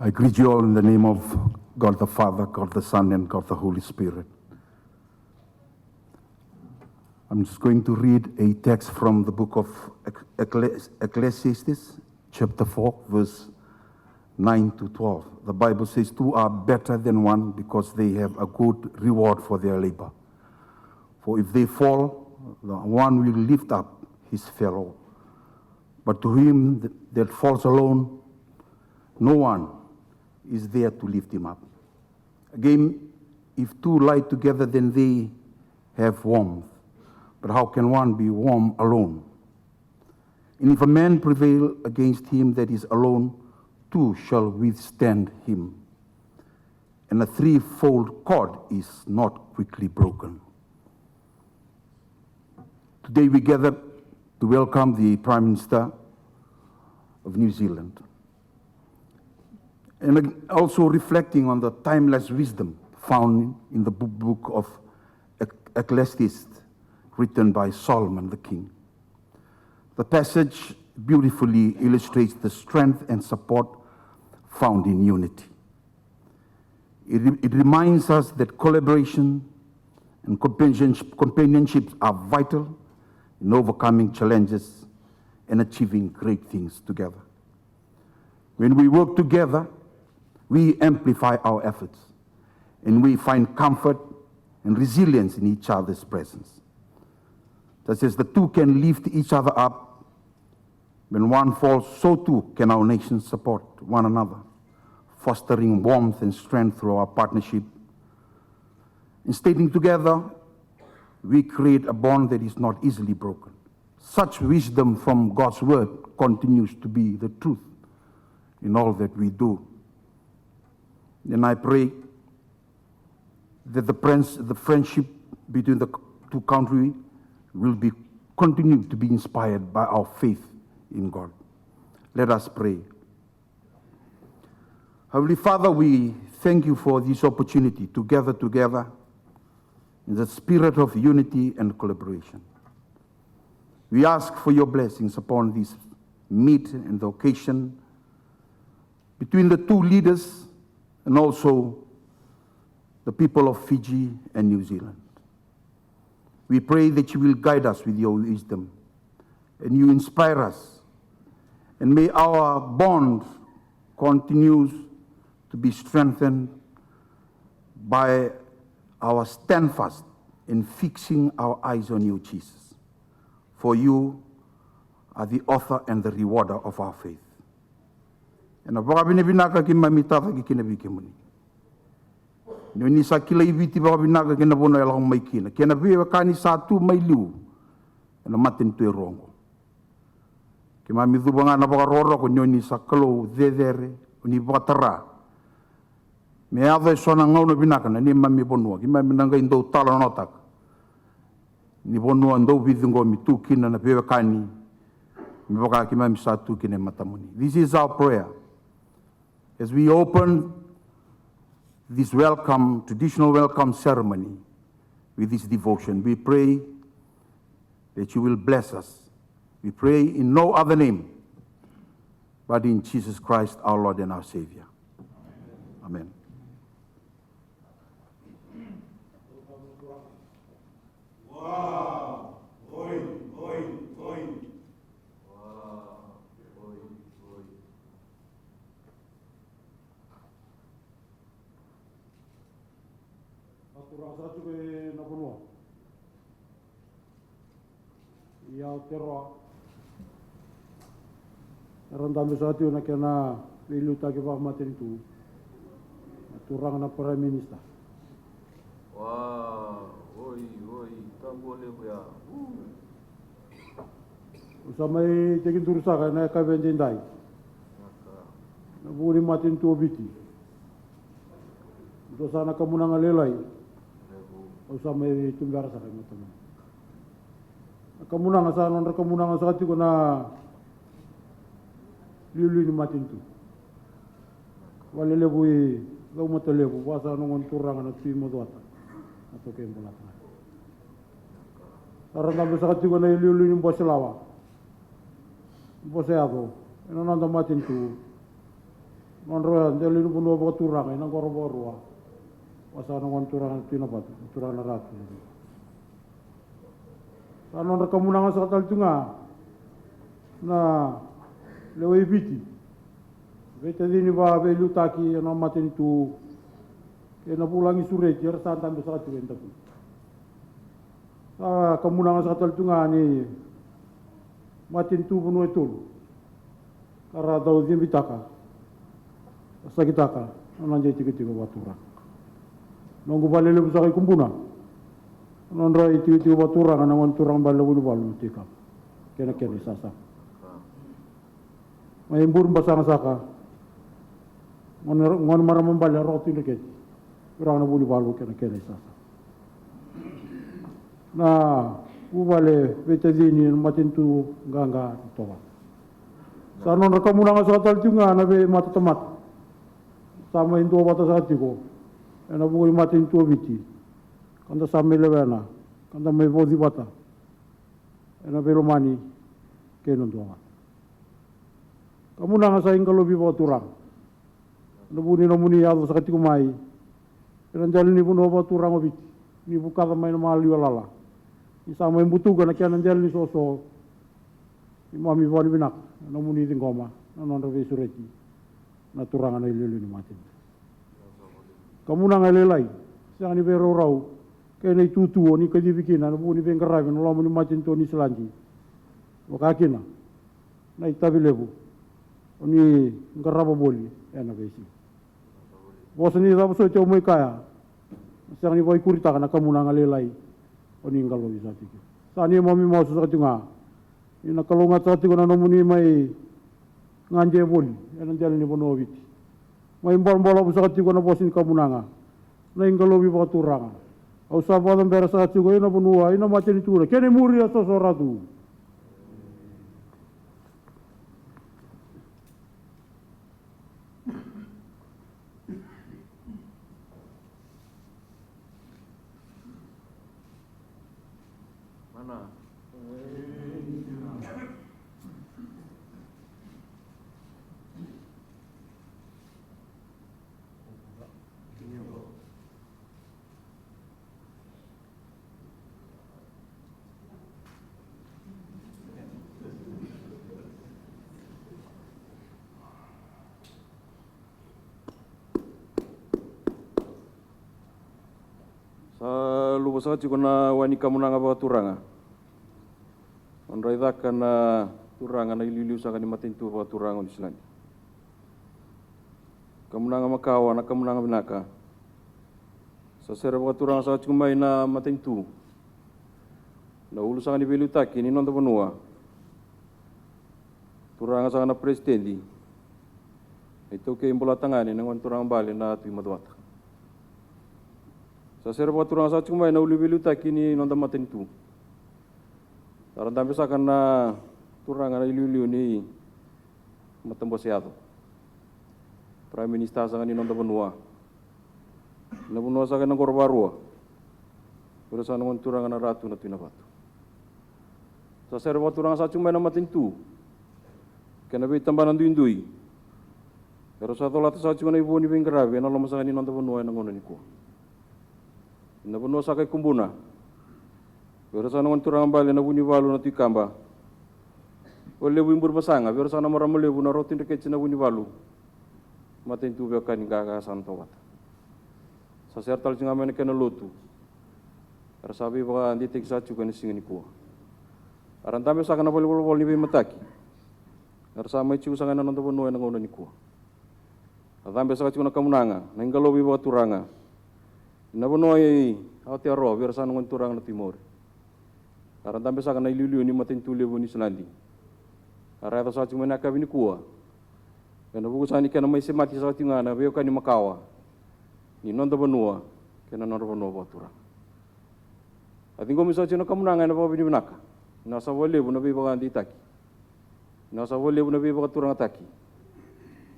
I greet you all in the name of God the Father, God the Son, and God the Holy Spirit. I'm just going to read a text from the book of Ecclesiastes, chapter 4, verse 9 to 12. The Bible says, two are better than one because they have a good reward for their labor. For if they fall, the one will lift up his fellow. But to him that falls alone, no one is there to lift him up. Again, if two lie together, then they have warmth. But how can one be warm alone? And if a man prevail against him that is alone, two shall withstand him. And a threefold cord is not quickly broken. Today we gather to welcome the Prime Minister of New Zealand. And also reflecting on the timeless wisdom found in the book of Ecclesiastes, written by Solomon the king. The passage beautifully illustrates the strength and support found in unity. It reminds us that collaboration and companionship are vital in overcoming challenges and achieving great things together. When we work together, we amplify our efforts and we find comfort and resilience in each other's presence. Just as the two can lift each other up, when one falls, so too can our nations support one another, fostering warmth and strength through our partnership. In staying together, we create a bond that is not easily broken. Such wisdom from God's word continues to be the truth in all that we do. And I pray that the friendship between the two countries will be continue to be inspired by our faith in God. Let us pray. Heavenly Father, we thank you for this opportunity to gather together in the spirit of unity and collaboration. We ask for your blessings upon this meet and the occasion between the two leaders and also the people of Fiji and New Zealand. We pray that you will guide us with your wisdom and you inspire us. And may our bond continue to be strengthened by our steadfast in fixing our eyes on you, Jesus. For you are the author and the rewarder of our faith. And baka binabinaka ki mamitata ki kinabiki muni. Ni sa kila ibiti baka binaka ki nabono elahong may kina. Kena biwa kani satu may liu. Na matin tu rongo. Ki mamitu banga na baka roro ko ni sa kalo dedere ni baka tara. Me ave sona ngau na binaka na ni mami bonua. Ki mami nanga indo tala notak. Ni bonua ndo vidungo mi tu kina na biwa kani. Mi baka ki mami satu kina matamuni. This is our prayer. As we open this traditional welcome ceremony with this devotion, we pray that you will bless us. We pray in no other name but in Jesus Christ, our Lord and our Savior. Amen. Wow! Oi, oi, oi. Rasa tu ke nak bunuh. Ia teror. Randam satu nak kena pilu tak ke matin tu. Turang na Prime Minister. Wah, oi, tak boleh ya. Usamai tekin turusa kan nak benjindai. Na buri matin tu obiti. Dosa na kamunang alelay. Usamai tunggar sa kanya teman. Kamunang sa non kamunang sa ko na lilu ni matin tu. Walele bui lau matalebu basa nongon turang na timo doata. Ato ke mbolata. Aranda sa ko na lilu ni boselawa. Boseado. Eno nanda matin tu. Nonroa jali nu puno ba turang ina koro borwa. Wasa nongon turang tina batu, turang na ratu. Sanon rekamunangan sa tunga na lewe biti. Bete dini ba be lutaki na matin tu kena pulangi sure jer santan besar tu entaku. Kemunangan sa tunga ni matin tu puno itu. Karena tahu dia bitaka. Sakitaka, nanti tiga-tiga batura. Nunggu balik lebih sakit kumpuna. Nondra tiga-tiga batura, karena turang balik lebih balu tika. Kena sasa. Mahimbur basang saka. Ngon marah membalik roti leket. Kurang lebih balu kena sasa. Nah, balik bete dini matin tu gangga toa. Sanon rekamunangan sa tunga nabe mata temat. Sama itu batas hati ko, ena bukul mati itu biti, kanda sama lewena, kanda mai bodi bata, ena belomani, kenon doa. Kamu nang saing kalau bibawa turang, nabuni namuni ado sakati kumai, ena jalan ni puno bawa turang obiti, ni buka tamai nama liwalala, ni sama yang butuh kana kian jalan ni sosok, imami bawani binak, namuni tingkoma, nanon revi sureti. Na turangan ay lulu ni matin. Kamu nang alelay, siang ni pero raw, kaya na itutuo ni kadibikinan, nabu ni pengkarabin, wala mo ni matin to ni selanji. Wakakina, na itabilebu, o ni ngaraba boli, yan na besi. Bosa ni tapos ito mo kaya, siang ni boy kurita ka na kamu nang alelay, o ni ngalo sa tiki. Saan ni mami mo sa katunga, yung nakalungat sa tiki na namuni may nganje boli, yan ang jalan ni Bonowit. May imbal-mbal ako sa katiko na posin kamunanga, na ingalobi pa katuranga. Au sa pa ng pera sa katiko, yun na punuwa, yun na machin itura. Kaya ni muri sa soratu. Mana? Sa lupa sa chiko na wani kamunanga ba turanga. Andrai daka na turanga na ililiu sa kanima tintu ba turanga di Islandi. Kamunanga makawa na kamunanga binaka. Sa sera ba turanga sa chiko mai na matintu. Na ulu sa kanima ilutaki ni nonta banua. Turanga sa kanima presidendi. Ito kay imbola tangani ng turanga bali na tui madwata. Sa sera ba turang sa chumai na ulibilu takini nonda matin tu. Taran tambe sa kana turang na iliu ni matambo siado. Prime Minister sa kanina nonda banua. Na banua sa kana korbarua. Pero sa ngon turang na ratu na tinabatu. Sa sera ba turang sa chumai na matin tu. Kana be tambanan duindui. Pero sa tolat sa chumai na ibu ni benggrabe na lama sa kanina nonda banua na ngono ni ko. Na puno sa kay kumbuna. Pero sa naman turang bali na buni balu na tikamba. Ole wimbur basanga, pero sa namara malebu na rotin reket na buni balu. Matin tu beka ni gaga santo wat. Sa sertal singa men ken lotu. Ara sabi baka andi tek sa chuka ni singani ko. Aran tame sa kana bol ni be mataki. Ara sa mai chu sa kana nonto puno na ngono ni ko. Atambe sa chu na kamunanga, na ingalobi ba turanga. Nabunoy ati aro biar sa ngon turang na timor. Aran tambe sa kana iliu ni matin tu lebu ni Islandi. Ara ta sa chumena ka bini kuwa. Kana buku sani kana mai semati sa tingana beo kani makawa. Ni nonda banua kana nor banua turang. Atingo misa chena kamunanga na ba bini binaka. Na sa wole bu na be ba andi taki. Na sa wole bu na be ba turang taki.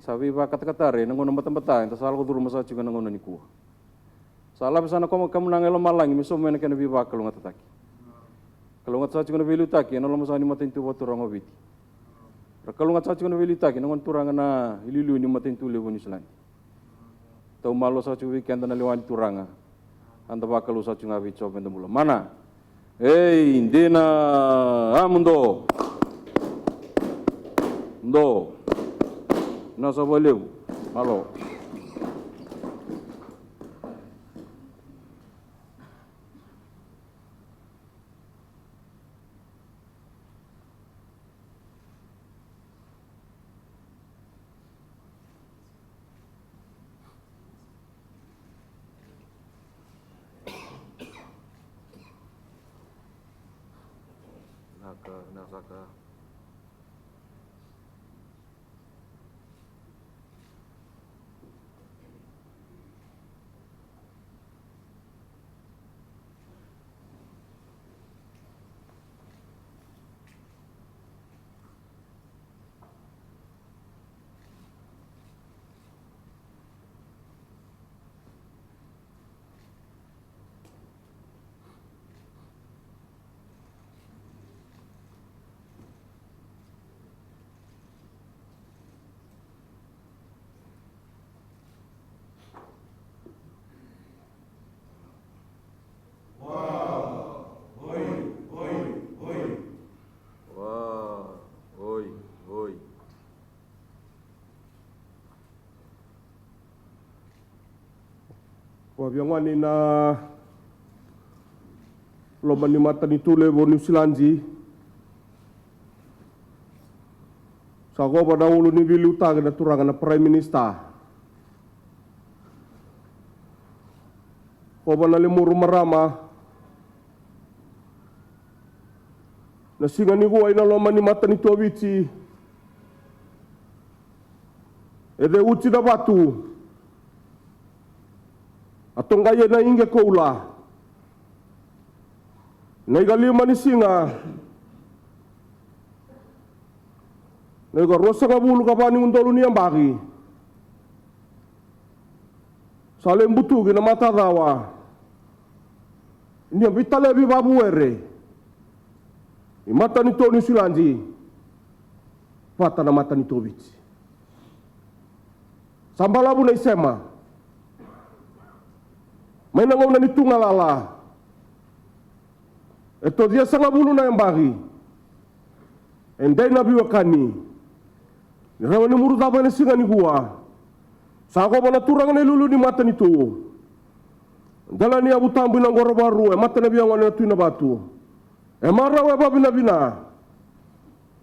Sabi ba kata-kata re nangon mata-mata ta sal ko duru masa chuna nangon ni kuwa. Salah besana kamu nangelo malangi miso mena kena biba kalau ngataki. Kalau ngat sa chuna belu taki na lama sa ni matin tu batu rango biti. Rakalunga chachi kono velita ki nangon turanga na ililu ni matin tu levo ni selani. Tau malo sachu weekend na lewani turanga. Anda bakalu sachu ngavi chop enda mula. Mana? Hey, indena amundo. Ndo. Nasa valeu. Malo. Nasaka. Wabiangwani na lomani matani tule vo New Zealand sa goba na ulu ni vili utaga na turanga na Prime Minister goba na lemuru marama na singa ni gua ina lomani matani tuavici ede uci da batu atonga ye na inge koula na igalima ni singa na iga rosa kabulu kapani undolu ni ambagi sale mbutugi na matadawa ni ambitale bi babu ere imata ni toni silanji pata na mata ni tobiti sambalabu na isema maina ngau na ni tunga lala eto dia sanga bulu na embagi endai na biwakani ni rawa ni muru tapa ni singa ni gua sako bana turang na lulu ni mata ni tu dala ni abu tambu na ngoro baru mata na biang wana tu na batu mara we babi na bina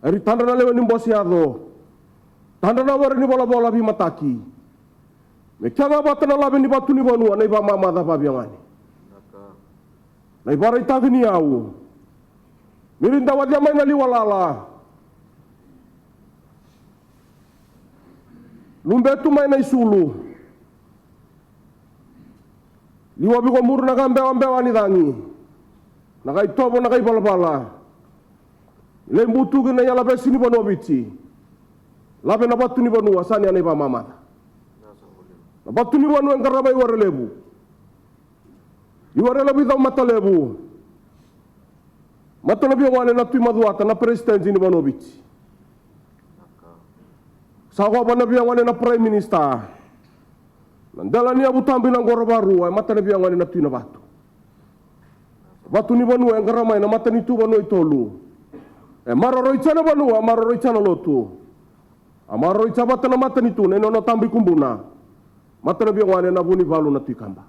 eri tanda na lewa ni mbosi ado tanda na wari ni bola bi mataki Mekanga bata na labi ni batu ni banua na iba mama da babiangani. Na ibara itagi ni au. Mirinda wadia mai na liwalala. Lumbetu mai na isulu. Liwa biko muru na kambewa ni dangi. Na kai tobo na kai balabala. Lembutu gina ya labe sini banua bici. Labe na batu ni banua sani ane iba mama. Batu ni wanu yang karabai warelebu. Iwarelebu itau matalebu. Matalebu yang wane na tui maduata na presidensi ni wanu bici. Sawa banabi yang wane na prime minister. Nandala ni abu tambi na ngoro baru ay matalebu yang wane na tui na batu. Batu ni wanu yang karamai na mata ni tu wanu itolu. Maroroi chana wanu, maroroi chana lotu. Maroroi chabata na mata ni tu neno na tambi kumbuna. Mata na biang wane na buni balu na tuikamba.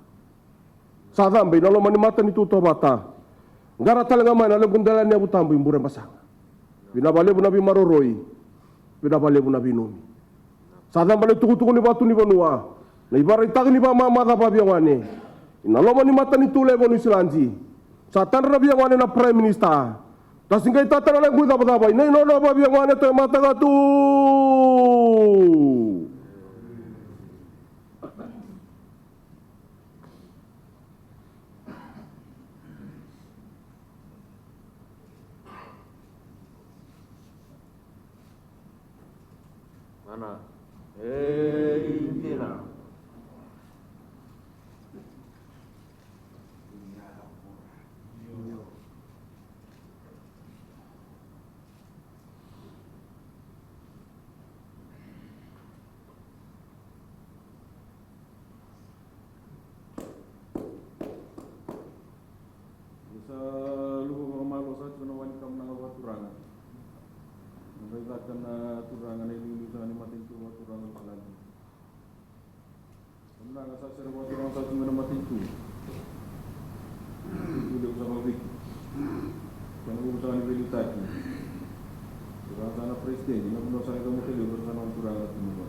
Sadambe na lo mani mata ni tuto bata. Ngara talenga mai na le gundala ni abu tambu imbure masanga. Binabale bu nabi maroroi. Binabale bu nabi numi. Sadambe le tuku ni batu ni banua. Na ibara itag ni ba mama da biang wane. Ina lo mani mata ni tule bonu silanji. Satan na biang wane na prime minister. Tasingkai tata na lengku da bata bai. Nei no ba biang wane to mata gatu. Mana? Indira. Kemenangan saya serba orang satu nama itu. Itu dia bersama Wiki. Jangan bersama Wiki tadi. Bersama Presiden, ini pun bersama kamu tadi bersama turangan semua.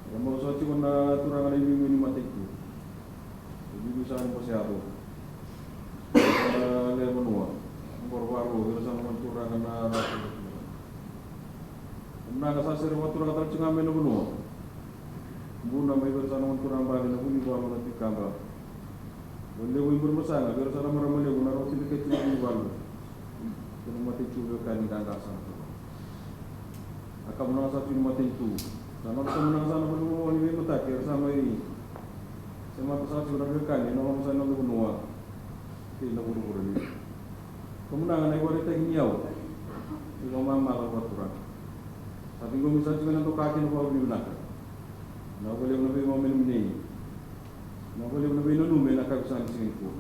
Kalau mau saya cuma turangan ini mati itu. Jadi bisa apa lihat menua, baru bersama turangan Kemenangan saya serba turangan tercengang menua. Bunda may bersama turang bali na kuni bawa na tikamba. Wala ko ibur masanga bersama maramali ko na roti kecil ni balu. Kung mati chulo kan kangasa. Akam na sa pin mati tu. Sana sa muna sana mo ni mata ke sama ini. Sama pasal sudah kan ni no sa no nuwa. Ti na buru ni. Kemenangan ay wala tayong niyaw. Ikaw mama la turang. Sabi ko minsan na to kakin ko ni binaka. Na boleh nabi mau minum ni, na boleh nabi nunu mena kagisan singku.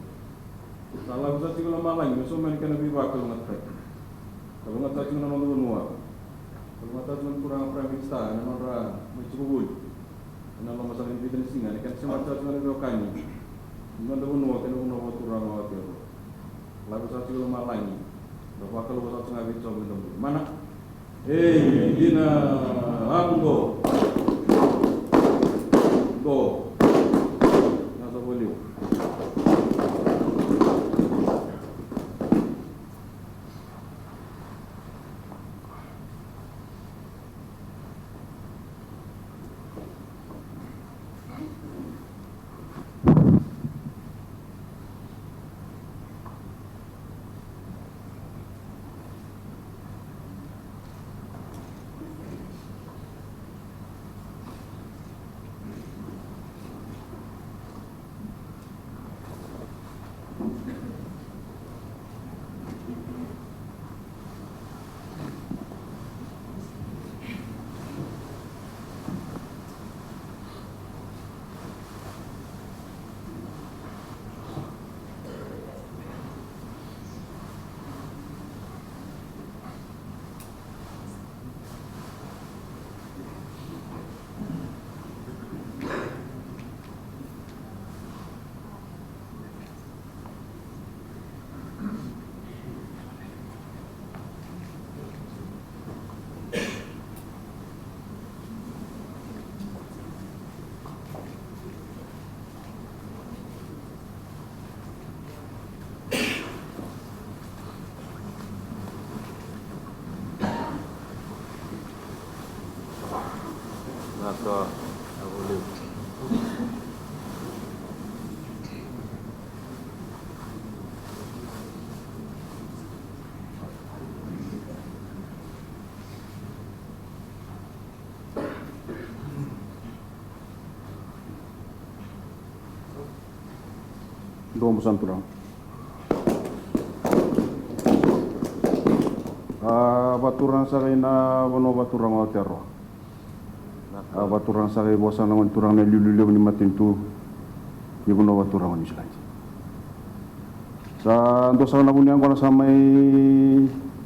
Salah bisa sih kalau malang, besok mereka nabi bakal ngatai. Kalau ngatai cuma nama nuwa, kalau ngatai cuma kurang pravista, nama orang mencubul, nama masalah ini tidak singa. Kan semacam cuma nabi okani, cuma nama nuwa kan nama turang awak itu. Lalu bisa sih kalau malang, bapak kalau bisa cuma nabi coba minum. Mana? Ina, aku go. Go. Nasa boleh. Nasa boleh. Dom santurang. Baturang sa na bono baturang wa terro. Baturang sa bosa na turang na lululu ni matintu ni bono baturang ni silanji. Sa ndo sa na bunyang ko na sa may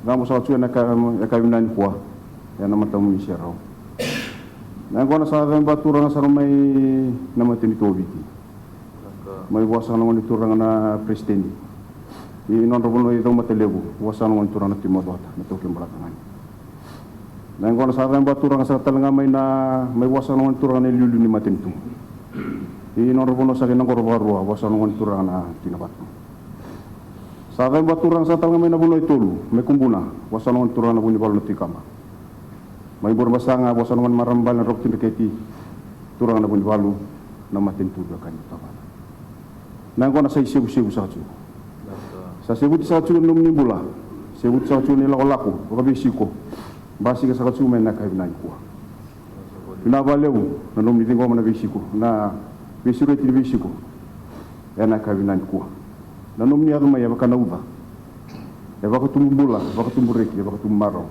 gamo sa tuwa na kabinan ko ya na matamu ni sierra. Na ko na sa baturang sa may na matintu biti. May bosa na ni turang na presidente. Ini Honourable itu matelebu, wasan ngon turang na timodota, na tukim belakangan. Nang kono sa ran baturang sa talanga may na may wasan ngon turang na lulu ni matintu. Ini Honourable sa kinang korbarua, wasan ngon turang na tinabatu. Sa ran baturang sa talanga may na bunoy tulu, may kumbuna, wasan ngon turang na bunibal na tikama. May burbasanga, wasan ngon marambal na rok tindiketi, turang na bunibalu na matintu da kanyo tabana. Nang kono sa isibu-sibu sa tu. Sa sebut sa tu num ni bula sebut sa tu ni laku rabi siko basi ka sa tu men na kai nan ko na valeu na num ni tingo na bisiko na bisiro ti bisiko na kai nan ko na num ni aduma ya kana uba ya ba ko tum bula ba ko tum reki ya ba ko tum maro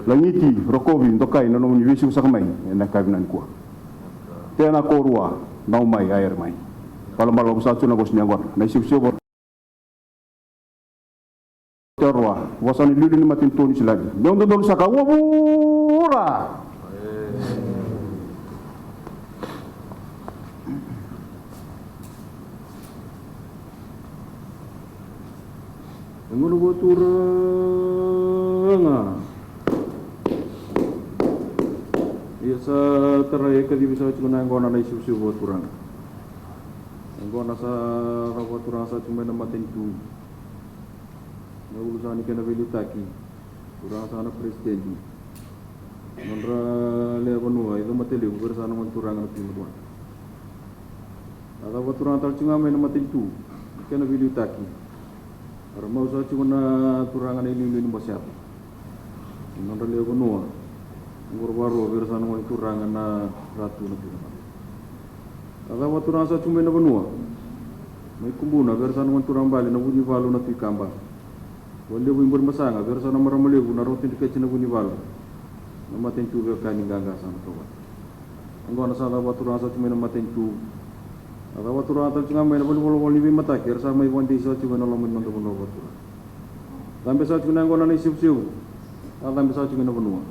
la ngiti rokovi ndokai na num ni bisiko sa kamai na kai nan ko tena korua na umai air mai kalau malam sa tu na bos ni angor na siu terwa wasan lulu ni matin toni silagi dong dong saka wura Ngono go turanga. Iya sa terai ka di bisa cuna ngona na isu-isu go turanga. Ngona sa rawa turanga sa cuma na matentu. Ngulu sa ni kana velitaki. Turanga sa na presidente. Nondra le bonua itu mateli go sa na turanga na pimuan. Ada turanga tal cunga me na matentu. Kana velitaki. Para mau sa cuma na turangan ini masyarakat. Nondra le bonua. Ngurbaru bersama dengan turangan na ratu na pila. Ada waktu rasa cuma na benua. Mai kumbuna bersama dengan turang bali na bunyi balu na tikamba. Wale bu imbur masanga bersama maramale bu na rotin dikece na bunyi balu. Na matentu be kani ganga sana toba. Ngona sa waktu rasa cuma na matentu. Ada waktu rasa cuma na bolu ni be mata ker sa mai wandi sa cuma na lomen na benua waktu. Sampai sa cuma ngona ni siu-siu. Sampai sa cuma na benua.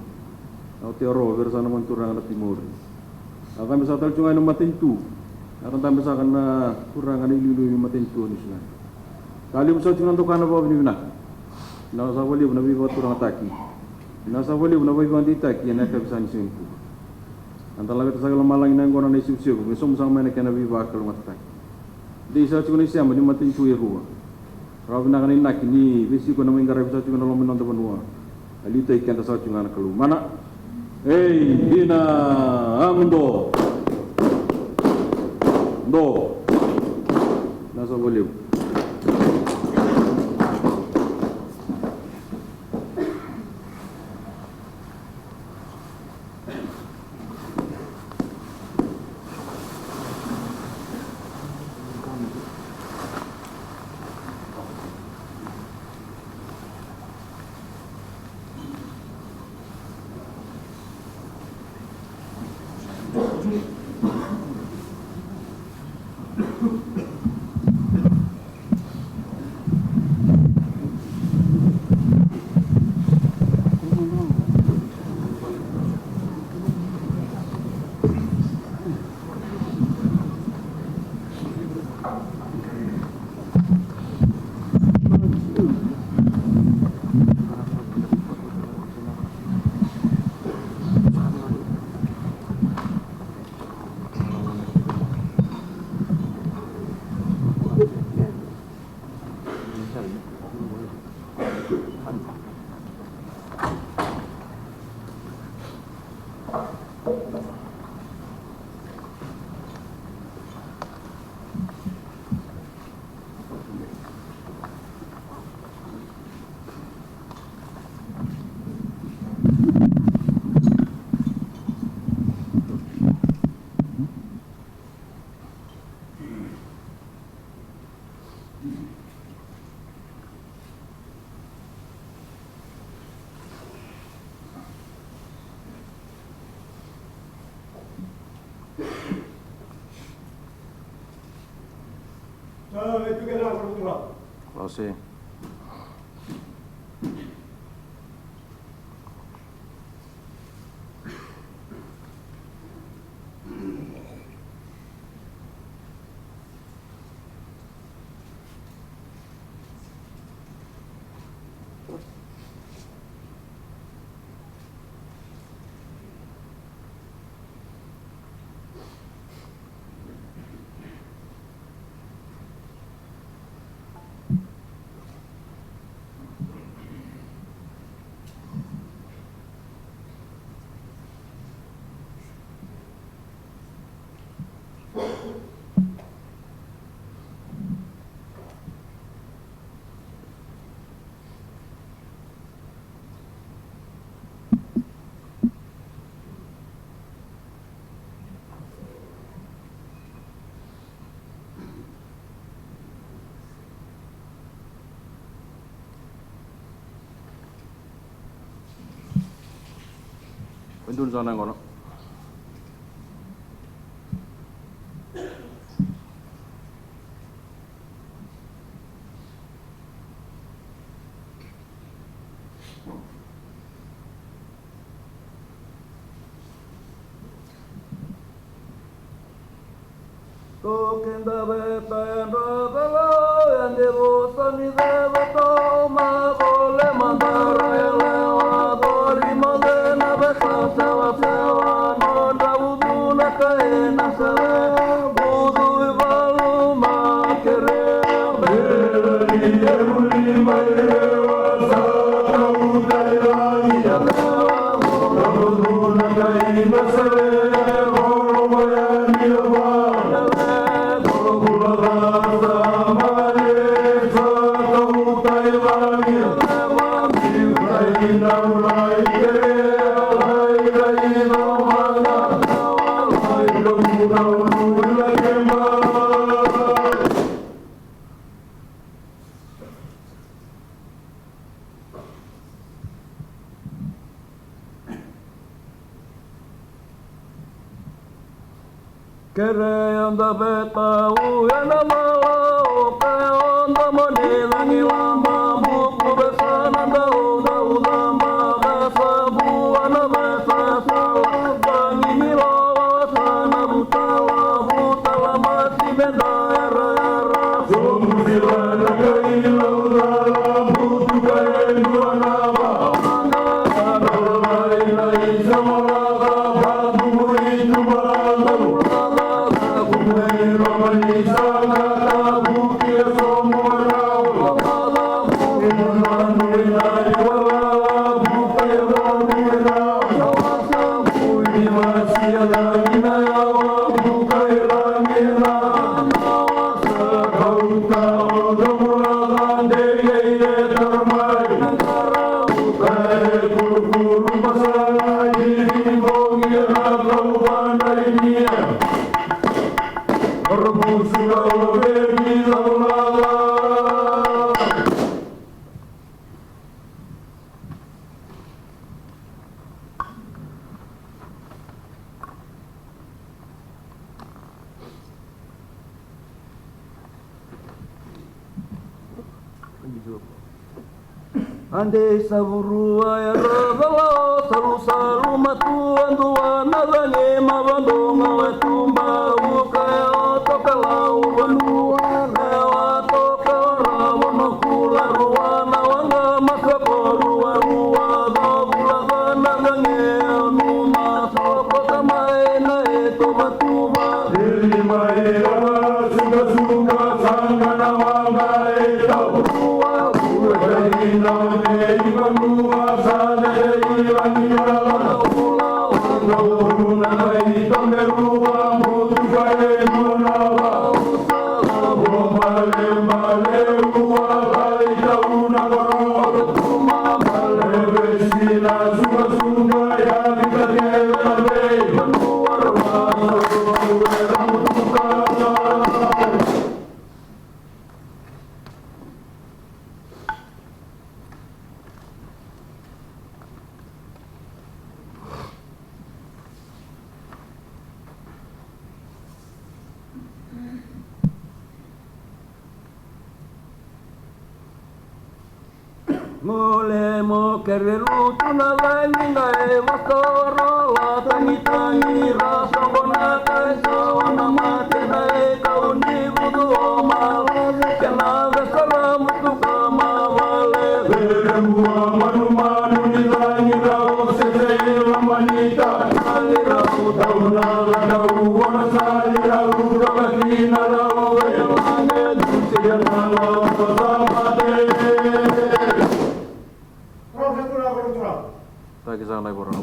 Au te oro bersama dengan turang na timur. Akan bisa tal cungai na matentu. Akan tambah sa kana turang na ilu ni matentu ni sila. Kali bisa cungai to kana bawa ni bina. Na sa wali na bi turang taki. Na sa wali na bi bandi taki na ka bisa ni sinku. Antala beta sa malang na ngona na siu-siu. Besom sa mai na kana bi ba kal mat taki. Di sa cungai siam ni matentu ye ruwa. Rabi na kana nak ni besi ko na mengara bisa cungai na lomen na benua. Ali tai kan sa cungai na kalu. Mana Hey, Dina Amdo. Do. Nasa boliu. Oh, sí. Pendul sana kono. Token da be pen ro de lo and de bo soni de bo to Kere onda beta uyana mala ope onda monilangi lama buku besana dauda udama besa buana besa sala bangi milawa sana butala mati benda era era sumu silana kaila udala butu kaya duana bamanga adala ila isamala babu itu balalu Ande savurua ya razalo salu salu matu andua nadane mabandonga wetumba ukaya otokalau bandua lewa toka rawono kula ruwana wanga masaporua rua dobula gana gange anuma soko tamae na eto batuba dili mai rana suga suga sangana wanga eto rua Ina me imanua sane ilanira ula wana una mai tamerua mutu kai nuna wa male male ua lai tauna koro tuma male vesina suga suga ya vikatela me manua rama Mole mo kereru tuna lani ngai wasoro la tangi tangi rasa bona kai sawana mate nai kauni budu oma kena vesala mutu kama vale beremua manu manu ni lani rau sese lamanita nali rau tauna rau wana sali rau rakina rau elane dusia nalo samate Lagi sana naik orang.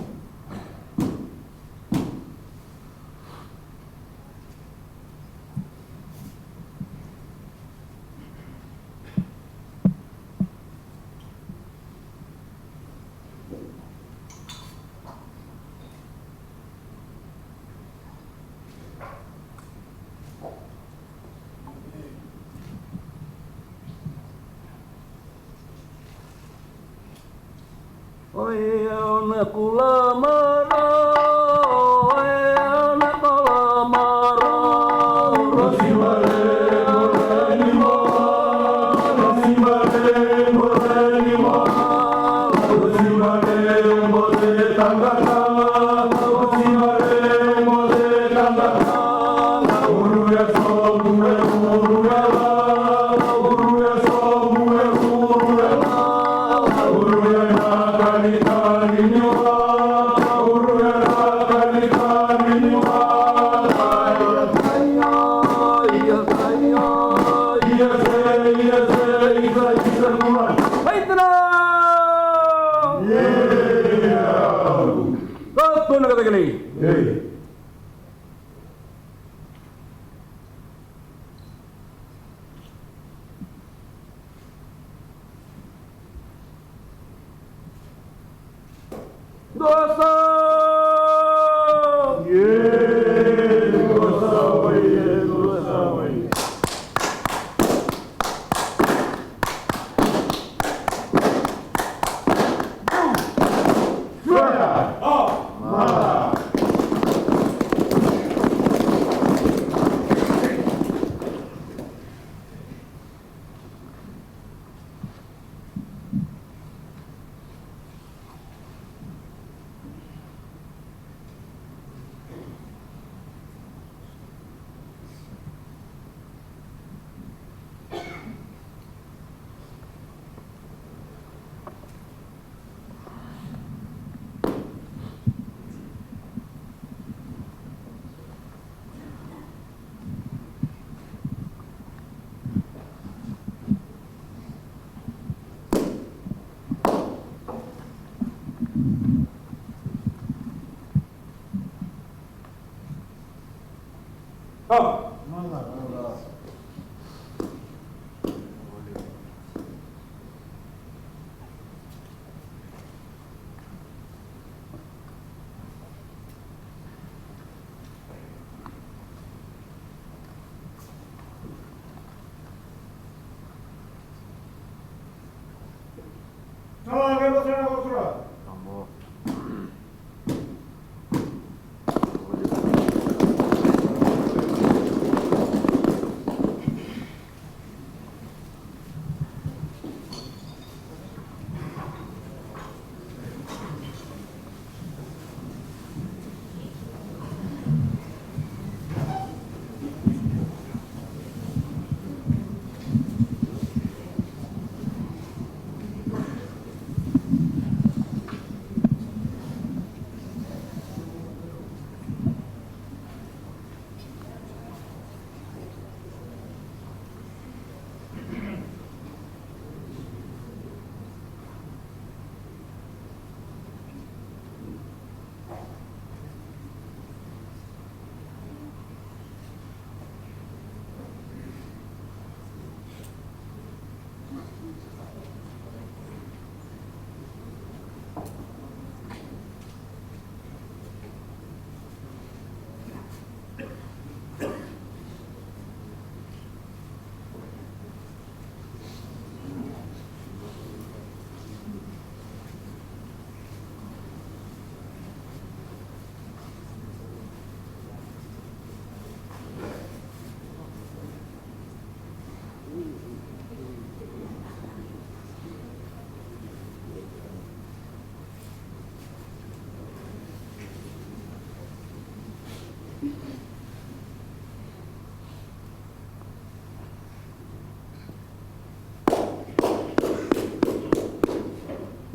Oi, ona kula mara, oi, ona kula mara. Rosimale, moreni mo, rosimale, moreni mo, rosimale, mose tangata, rosimale, mose tangata. Uruya sobue, uruya la, uruya sobue, uruya la, uruya na kani kani niwa, uruya na kani kani niwa.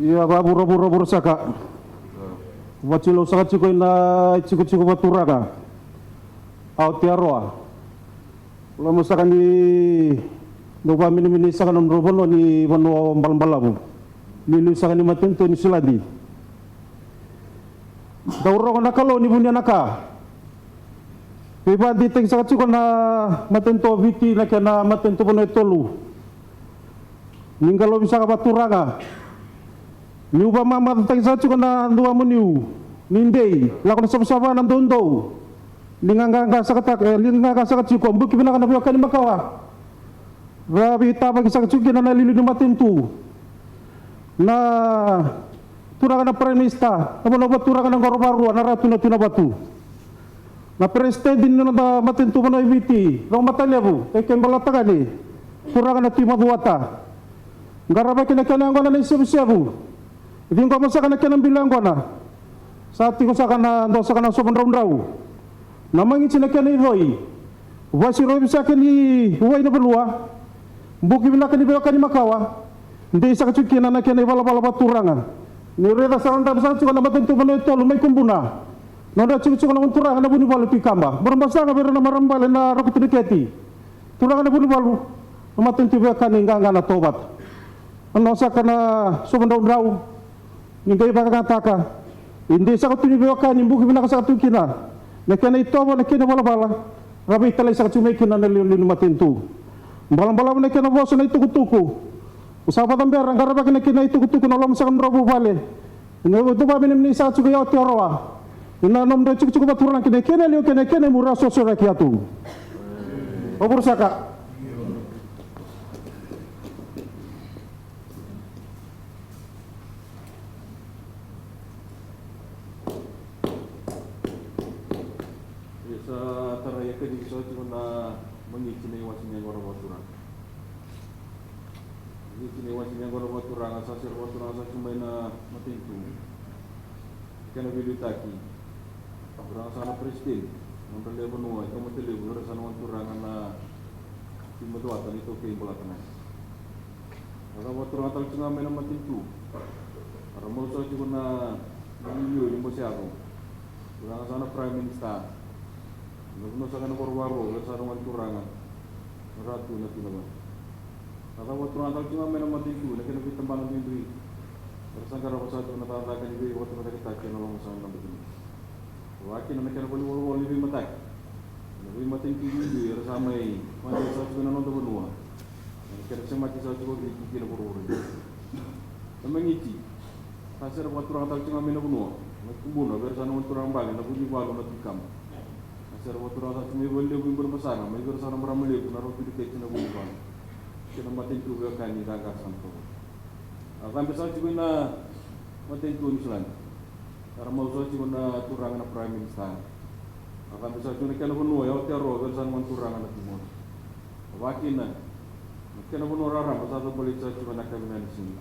Iya, Pak, buru-buru saka. Wacilo saka ciko ina ciko batura ka. Au tiaroa. Lama saka ni doba mini saka non robono ni bano mbal-mbalabu. Ni saka ni matento ni siladi. Dauro na kalo ni bunya naka. Pipa di teng saka ciko na matento viti na kana matento bano tolu. Ninggalo bisa ka batura ka. Niu ba mama tang sa chuko na dua meniu nindei la kono sama na dondo linganga sa kata linganga sa chuko buki bina kana biokan makawa rabi ta ba sa chuki na lilu matentu na tura kana premista amo no tura kana gorobaru na ratu na tinabatu na president din na matentu bano ibiti ro matalebu te kembala tagani tura kana timaduata garaba kina kana ngona na sebu Hindi ko masaka na kaya ng bilang ko na. Sa ating ko saka na dosa ka na sopan raw. Namangin sila kaya ni Roy. Wasi Roy bisa kaya ni Huway na balua. Buki bila kaya ni Bayo kaya ni Makawa. Hindi isa ka tsukin na kaya ni bala-bala baturangan. Ni Reda sa randa sa tsukan na matentu mano ito lumay kumbuna. Nanda tsukan na unturangan na bunibalu pikamba. Barambasa ka pero na marambal na rokitiketi. Turangan na bunibalu. Na matentu Bayo kaya ni nga na tobat. Ano sa ka na sopan raw. Ninggay baka kataka. Hindi sa katunibayo ka, nimbuki na ka sa katukina. Nakina ito mo, nakina bala-bala. Rabi talay sa katumay na nalilin matintu. Balang-bala mo nakina boso na itukutuku. Usapat ang berang, karabaki nakina itukutuku na alam sa kanrobo bale. Ito ba minim ni sa katsugayaw tiarawa. Inanom na tsuk-tsuk baturan kina liyo kina mura sosyo rakyatu. Pabur saka. Sa taraya ka di so na mangichinay wasin yang orang batura. Mangichinay wasin yang orang batura sa sir batura sa sumay na matintu. Kana bilutaki. Orang sana presiden, orang lebo nuai, kamu terlebo orang sana batura na timur atan itu ke bolatan. Orang batura tal cuma main matintu. Orang mau so cuma na milieu ni mesti aku. Orang sana prime minister. Nagno sa kanang korwaro, sa rumang turangan. Ratu na tinaban. Natawa turangan tal cuma mena matiku, na kinabit tambalan ng indri. Rasang karaw sa ito natatakan ni Bayo, wato na nakitaki na lang sa nang begini. Waki na kinabali wali matak. We matin kiri ya samai mati satu kena nonton benua. Kena semati satu kau kira korori. Mengiti. Pasir buat orang tahu cuma mina benua. Kumbuna bersama orang balik, nak punya balu nak tikam. Pasir buat orang tahu cuma boleh pun bersama, mereka bersama beramai pun naruh pilih kecil nak punya balu. Kena matin tu berkan ni tangga sampai. Akan besar juga na matin tu ni selan. Karena mau besar juga na turang na Prime Minister. Akan besar juga kena benua, ya teror bersama turang na timur. Wakin na, kena benua orang besar tu boleh besar juga nak kabinet sini.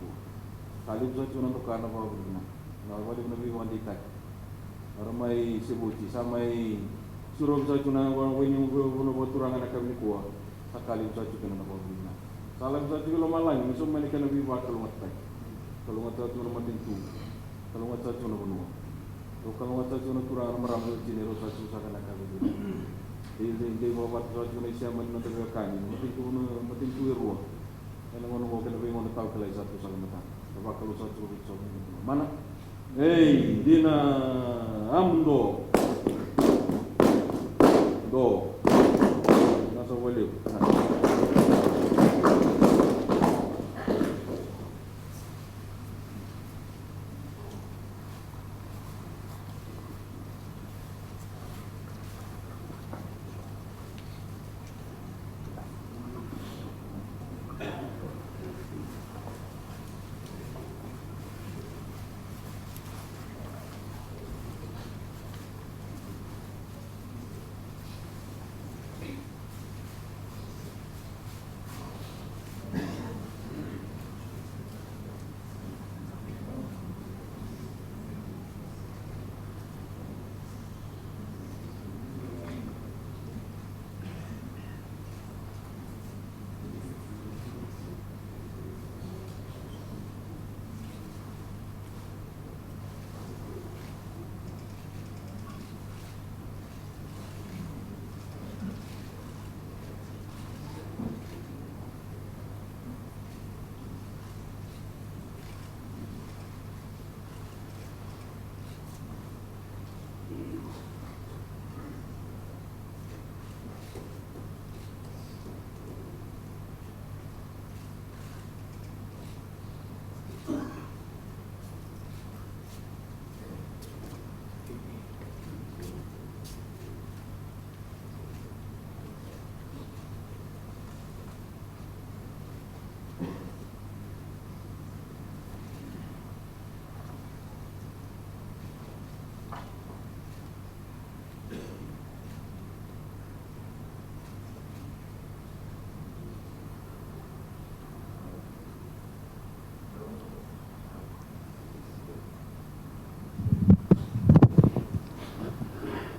Kali besar juga untuk karena bawa benda. Kalau balik nabi wanita, orang mai sebuti, samai suruh besar juga orang wenyung buat turang na kabinet kuah. Sekali besar juga nak bawa benda. Salah besar juga lama lain, misal mana kena nabi buat kalau matai. Kalau ngata tu nama tentu, kalau ngata tu nama benua, kalau ngata tu nama turang meramai jenis rosa susah kena kagak. Dia bawa tu tu Malaysia mana terkekang, mungkin tu ruah. Kalau orang kena pergi mana tahu kelai satu salah mata. Sebab kalau satu mana? Hey, Dina Amdo, do, nasa boleh.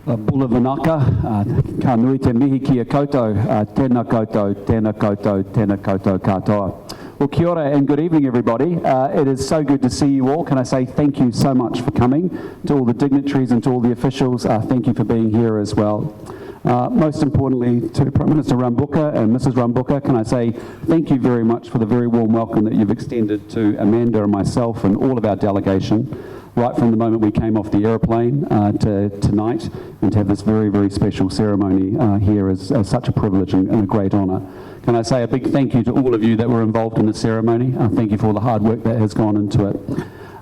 Bula Vanaka, ka nui te mihi ki a koutou, tēnā koutou, tēnā koutou, tēnā koutou katoa. Well, kia ora and good evening, everybody. It is so good to see you all. Can I say thank you so much for coming, to all the dignitaries and to all the officials. Thank you for being here as well. Most importantly, to Prime Minister Rambuka and Mrs. Rambuka, can I say thank you very much for the very warm welcome that you've extended to Amanda and myself and all of our delegation, right from the moment we came off the aeroplane to tonight, and to have this very, very special ceremony here is such a privilege and a great honour. Can I say a big thank you to all of you that were involved in the ceremony. Thank you for all the hard work that has gone into it.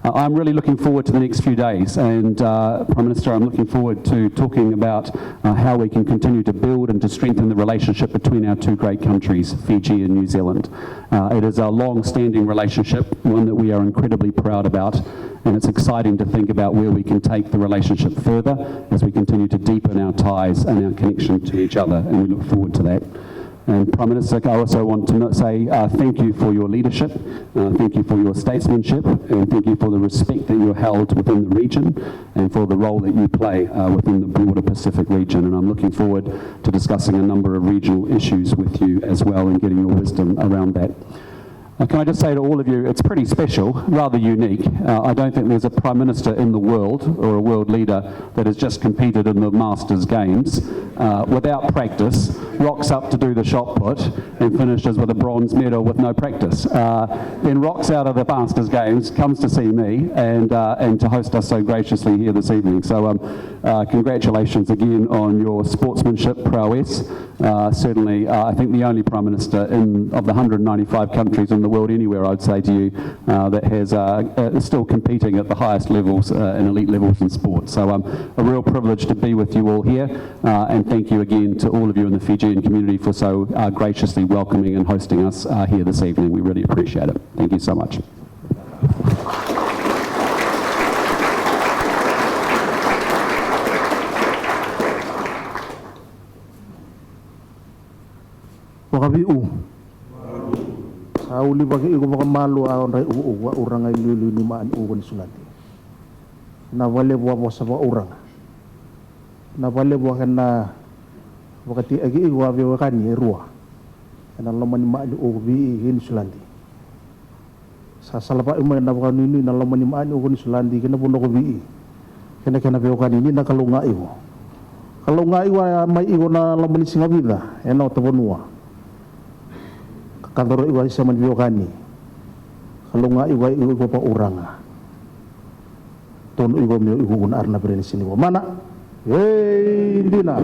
I'm really looking forward to the next few days, and Prime Minister, I'm looking forward to talking about how we can continue to build and to strengthen the relationship between our two great countries, Fiji and New Zealand. It is a long-standing relationship, one that we are incredibly proud about, and it's exciting to think about where we can take the relationship further as we continue to deepen our ties and our connection to each other, and we look forward to that. And Prime Minister, I also want to say thank you for your leadership, thank you for your statesmanship, and thank you for the respect that you're held within the region and for the role that you play within the broader Pacific region. And I'm looking forward to discussing a number of regional issues with you as well and getting your wisdom around that. Can I just say to all of you, it's pretty special, rather unique. I don't think there's a Prime Minister in the world, or a world leader, that has just competed in the Masters Games without practice, rocks up to do the shot put, and finishes with a bronze medal with no practice. Then rocks out of the Masters Games, comes to see me, and to host us so graciously here this evening. So congratulations again on your sportsmanship prowess. Certainly, I think the only Prime Minister of the 195 countries in the world anywhere, I'd say to you, that has still competing at the highest levels and elite levels in sport. So a real privilege to be with you all here, and thank you again to all of you in the Fijian community for so graciously welcoming and hosting us here this evening. We really appreciate it. Thank you so much. Wakabiu. Sauli bagi iku makamalu aon rai uwa urang ay lulu ni maan uwa ni sulati. Na wale buwa sa urang. Na wale buwa kana wakati agi iwa bi wakani ruwa. Kana lamani maan uwa bi hin sulati. Sa salapa umay na wakani ni na lamani maan uwa ni sulati kana puno ko bi. Kana bi wakani ni na kalunga iwo. Kalunga iwa may iwo na lamani singabida eno tabonua. Kantor iwa sa manbiokani kalau nga iwa iwa pa uranga ton iwa mio iwa un arna berani sini wa mana hindi na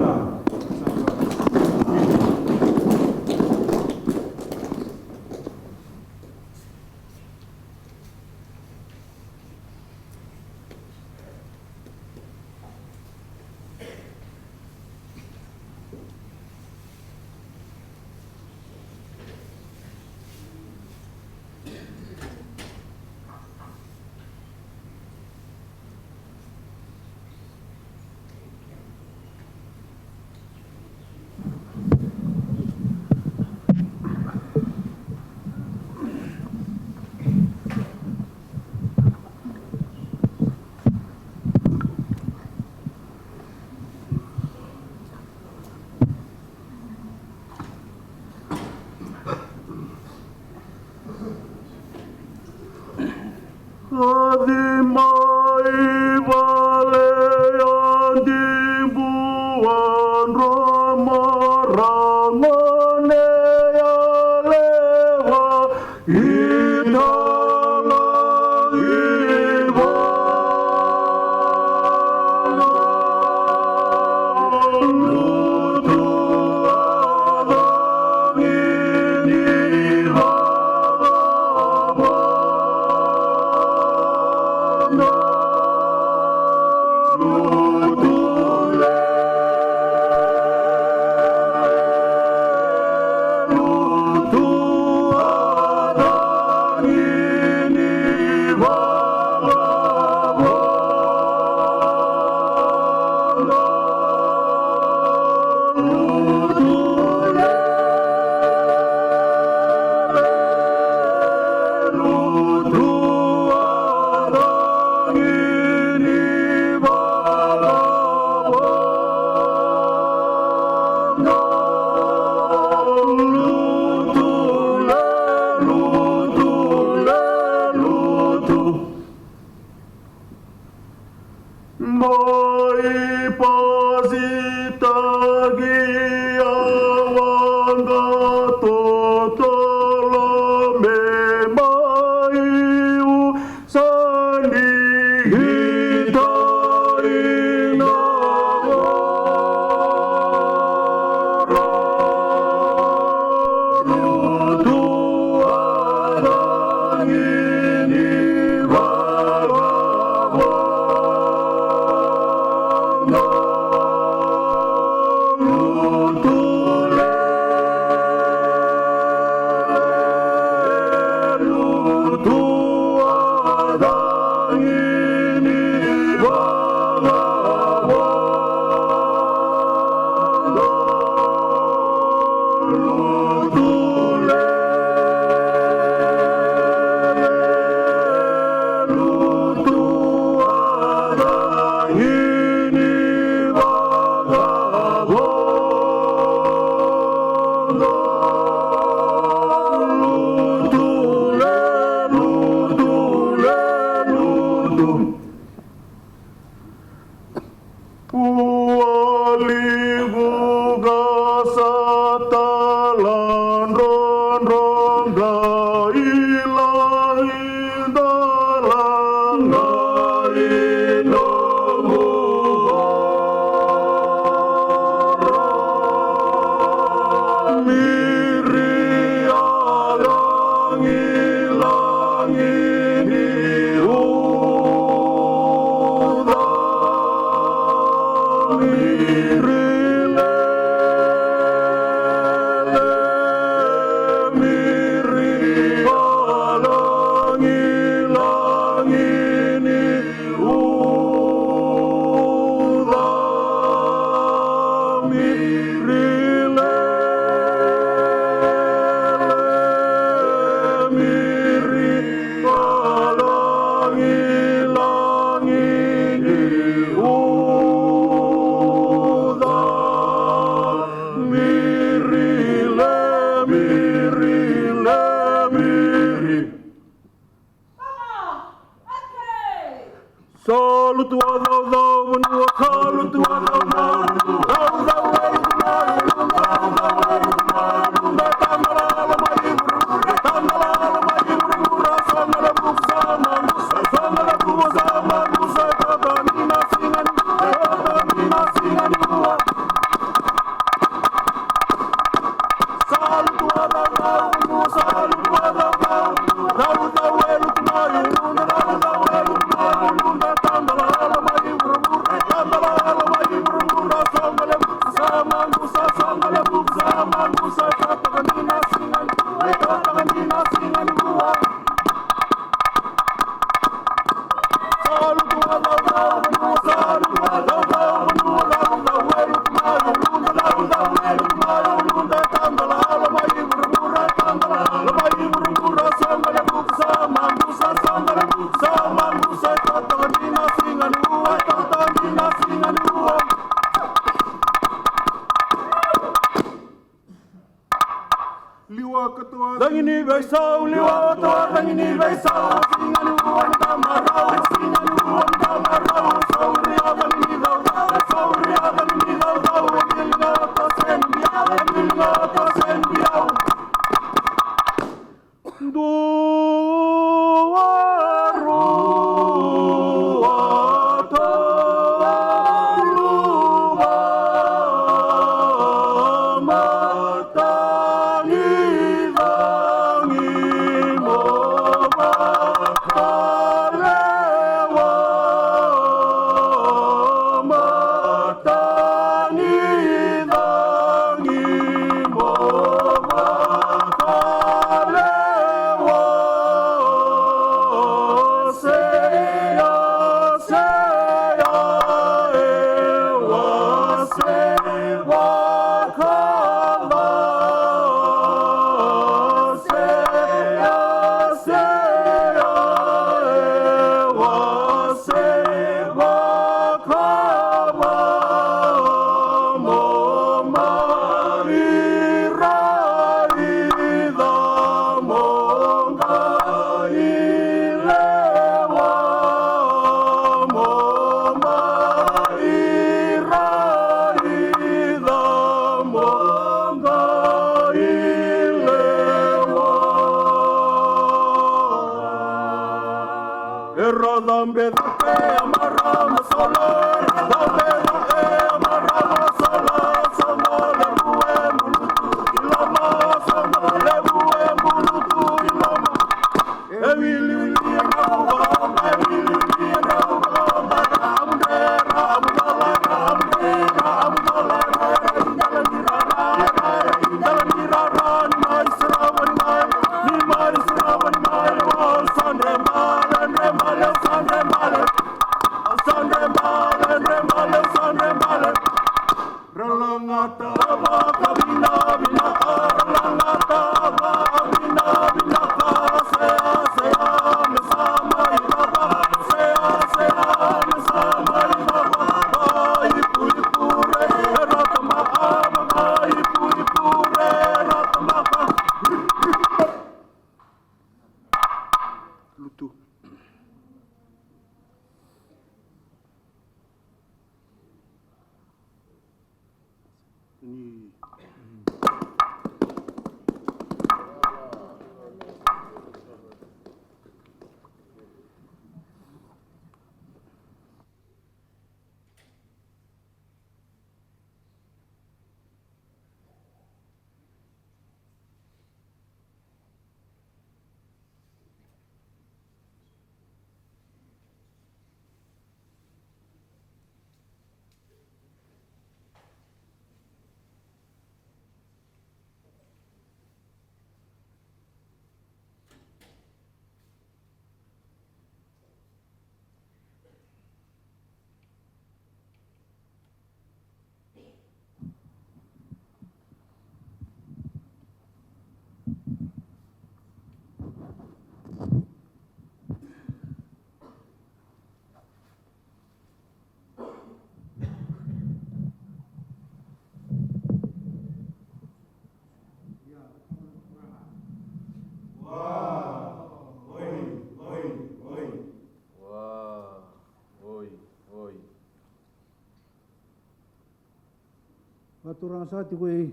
turang sa ati ko ay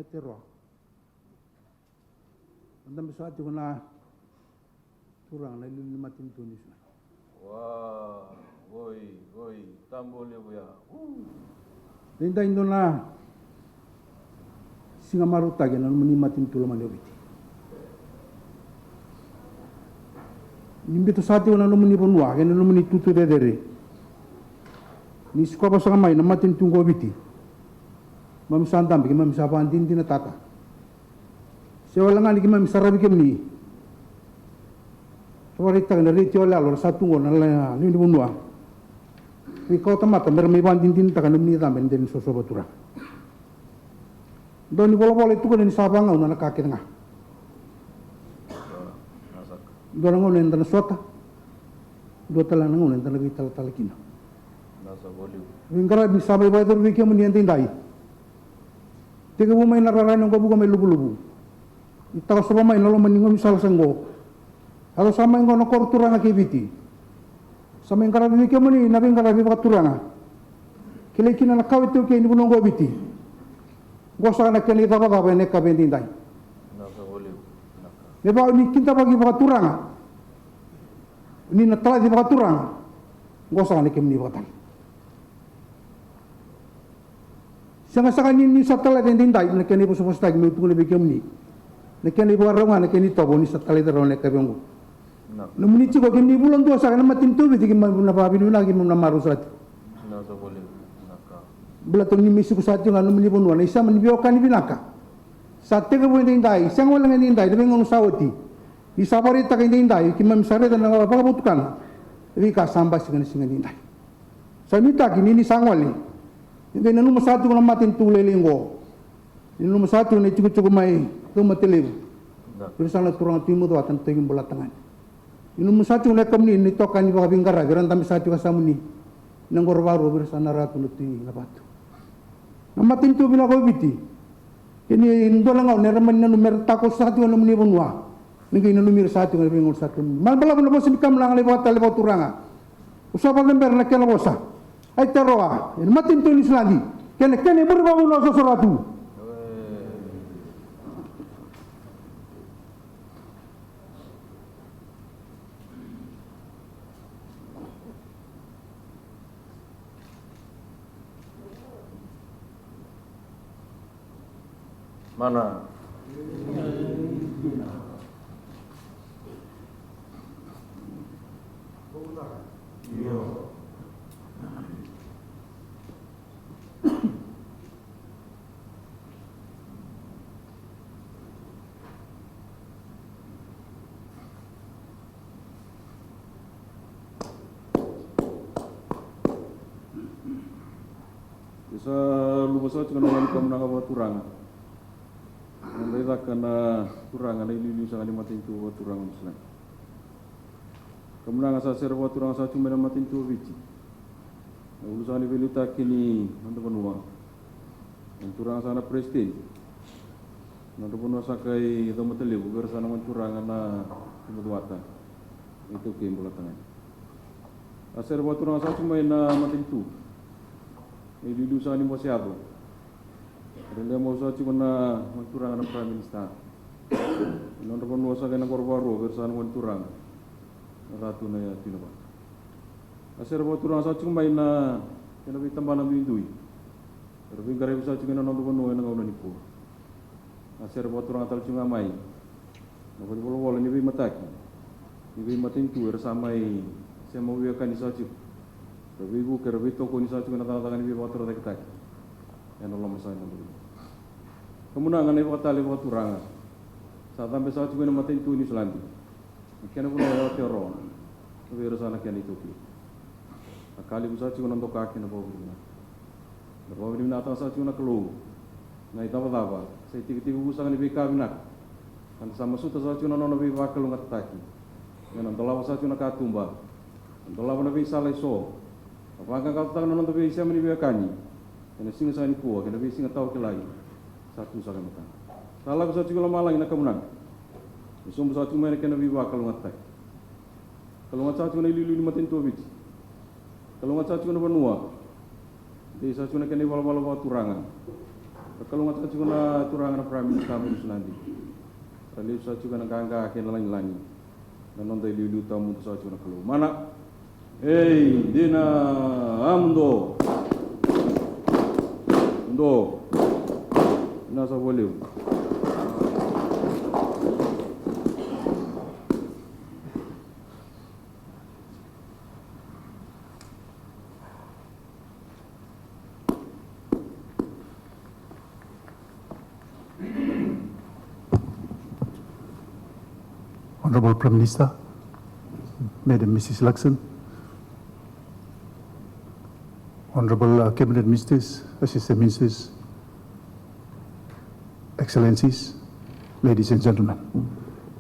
tero. Andam sa ati ko na turang na ililimatin tunis na. Wah, woi, tambol ya buya. Tinda indo na singa maruta gena manimatin tulaman yobiti. Nimbito sa ati ko na lumuni punwa gena lumuni tutu dedere. Ni sikopa sa kamay na matin tunggo biti. Mamisandam bigi mamisapan din tinatata. Siya wala nga ni mamisarabi kemni. Sawarita na riti wala lor sa tunggo na ni punwa. Ikaw tamata mermi bandin din takan ni tamen din sosobatura. Do ni bola itu ko ni sabang na nakakit nga. Do na ngon na sota. Do tala na ngon na nagital talakina. Nasa boliw. Wingkara ni sabay ba ito wiki mo niyan tinday. Tiga mo may nararay ng kabuga may lubu-lubu. Itaw sa pamay nalo maningom sa sanggo. Halo sama yung kono kortura na kibiti. Sama yung karabi wiki mo ni nabing karabi pakatura nga. Kilay kinanakaw ito kaya ni punong gobiti. Gosa ka na kanita pa kapay neka tinday. Nasa boliw. Diba ni kinta pagi pakatura nga. Ni natala di pakatura nga. Gosa ka na kaya ni pakatay. Sanga sa kanin ni sa tala din tinday na kani po sa postag may tungkol bigyan ni. Na kani po araw nga na kani tobo ni sa tala daro na kabiyong. No muniti ko kani bulan do sa kana matinto biti ki napabi no lagi mo na marusat. Nasa boliw. Naka. Bulaton ni misu ko sa atin ano muni ponwa na isa man biyo kan binaka. Sa tega po tinday sang wala nga tinday debe ngono sawati. Isa parita kay tinday ki mam sareta na pagabutukan. Ibi ka sambas nga singa tinday. Sa mita kini ni sangwali. Hindi na lumasati ko na matin tulay linggo. Hindi lumasati ko na cukup-cukup may tumatiliw. Pero sana turang timu to atan tayong bulatangan. Hindi lumasati ko na kami ni tokan ni bakabing kara. Pero ang sati ko sa muni. Nang korwaro pero sana rato na ito labato. Namatin to bila ko biti. Kini indo lang ako. Neraman na numerta ko sa ati ko na muni punwa. Nagay na numir sa ati ko na pingon sa ati ko. Malbala ko na po sinikam lang alibat alibat turanga. Usapan ng ber na kalabosa. Ay teroa, ini matin tulis lagi. Kene berbangun sesuatu. Mana? Sa lumusot ka naman ka muna ka turang. Nanday ka na turang, na ililiw sa kalimatin tuwa turang muslan. Kamu nga sa servo turang sa cuma matin tuwa bici. Ulusan ibilita kini nanti panua. Ang turang sana prestin. Nanti panua sa kay ito mataliw, pero sana man turang na imuduata. Itu kim bulatangan. Servo turang sa cuma na matin tuwa. Ililiw sa animasyado. Renda mo sa cuma na magturang ng Prime Minister. Nanti panua sa kay nagkorwaro, pero sana man turang. Ratu na ya tinaba. Asir bo turang sa cuma na kena bitamba na bindui. Pero bingkare sa cuma na nando no na ngona nipo. Asir bo turang tal cuma mai. Na bo bolo ni bi mataki. Ni bi matin tu samai saya mau biarkan ni sa cuma. Tapi ibu kerbi to ko ni sa cuma na tangan ni bi motor tak tak. Ya Allah masai na bo. Kemunangan ni kata le bo turang. Sa tambe sa cuma na matin tu ni selandi. Kena pun ada teror, tapi rasanya kena itu ki. Akali busa cuma nantok kaki na bawa bina. Na bawa bina atas sa cuma keluh. Na itu apa? Saya tiga-tiga busa kan lebih kabinak. Kan sama suta sa cuma nono lebih bakal ngat taki. Yang nantolah sa cuma katumba. Nantolah pun lebih salai so. Apa kan kau tak nono lebih siapa ni biarkani. Kena singa sa ni kuah, kena singa tahu kelai. Satu sa kan makan. Salah busa cuma lama lagi nak kemenang. Isong sa cuma kena biwa kalau ngatak. Kalau ngatak cuma ililiw ni matin tu biji. Kalau ngatak cuma banua. Di sa cuna kene wala turanga. Kalau ngat cuna turanga na Prime Minister mo sunandi. Rali sa cuna ganga kene lang. Nanon dai liu tamu sa cuna kalau. Mana? Hey, dina amdo. Ndo. Nasa voleu. Honourable Prime Minister, Madam Mrs. Luxon, Honourable Cabinet Ministers, Assistant Ministers, Excellencies, ladies and gentlemen.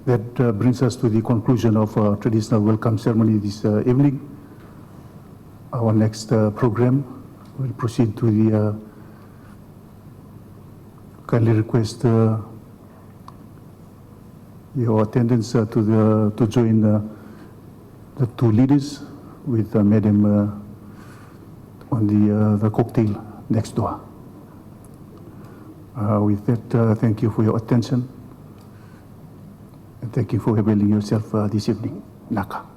That brings us to the conclusion of our traditional welcome ceremony this evening. Our next program will proceed to the kindly request your attendance to join the two leaders with Madam on the cocktail next door. With that, thank you for your attention and thank you for availing yourself this evening. Naka.